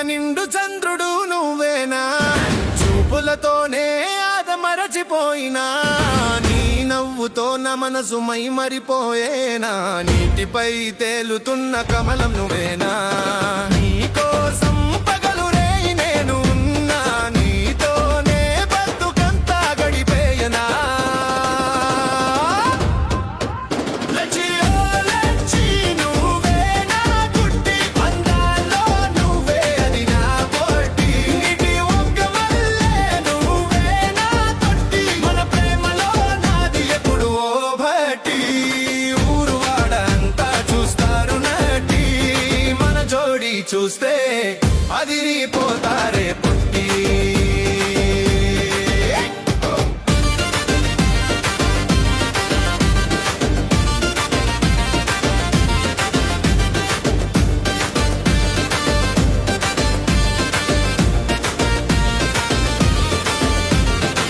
నిండు చంద్రుడు నువ్వేనా, చూపులతోనే ఆదమరచిపోయినా, నీ నవ్వుతో నా మనసు మై మరిపోయేనా, నీటిపై తేలుతున్న కమలం నువ్వేనా, నీ కోసం పగలు రేయి నేను ఉన్నా, నీతోనే బతుకంతా గడిపేయనా. చూస్తే అదిరిపోతారే పుట్టి.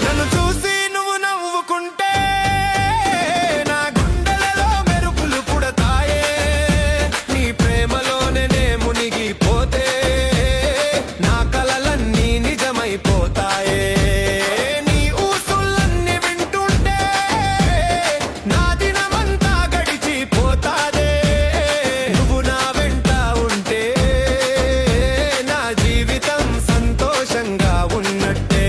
నన్ను చూసి నువ్వు నవ్వుకుంటే నా గుండెలలో మెరుపులు పుడతాయే, నీ ప్రేమలోనే మునిగిపోతే నా కలలన్నీ నిజమైపోతాయే, నీ ఊసులన్నీ వింటుంటే నా దినమంతా గడిచిపోతాదే, నువ్వు నా వెంట ఉంటే నా జీవితం సంతోషంగా ఉన్నట్టే.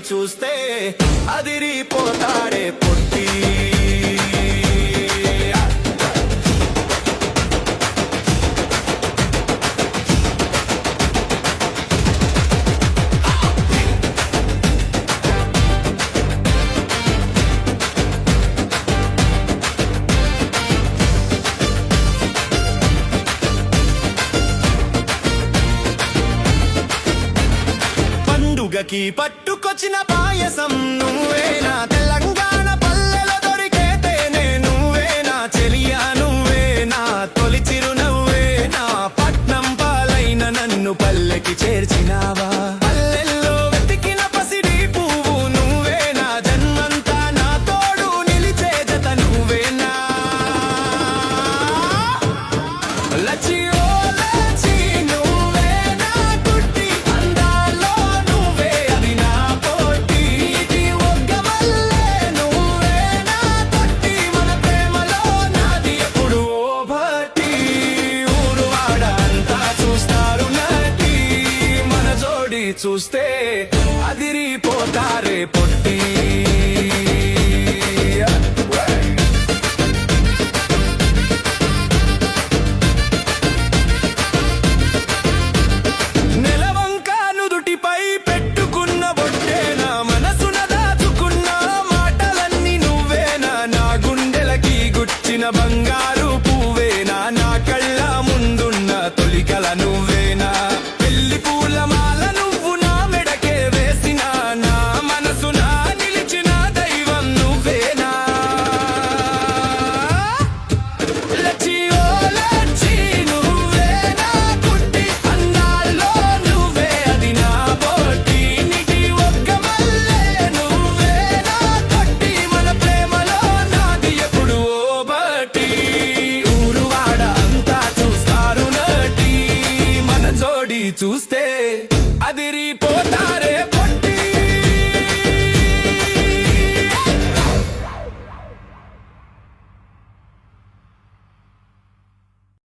చూస్తే అదిరిపోతాడే పుట్టి. పండుగకి పట్టుకొచ్చిన పాయసం నువ్వేనా, తెలంగాణ పల్లెలో దొరికే తేనె నువ్వేనా, చెలియా నువ్వేనా, తొలి చిరునవ్వేనా, పట్నం పాలైన నన్ను పల్లెకి చేర్చినావా, పల్లెల్లో వెతికిన పసిడి పువ్వు నువ్వేనా, జన్మంతా నా తోడు నిలిచే జత నువ్వేనా. లచ్చి చూస్తే అదిరిపోతారే పొట్టి. నెలవంక నుదుటిపై పెట్టుకున్న బొట్టేనా, మనసున దాచుకున్న మాటలన్నీ నువ్వేనా, నా గుండెలకి గుచ్చిన బంగారు పువ్వేనా, నా కళ్ళ ముందున్న తొలికల నువ్వేనా, పెళ్లి పూల మాల చూస్తే అదిరిపోతారే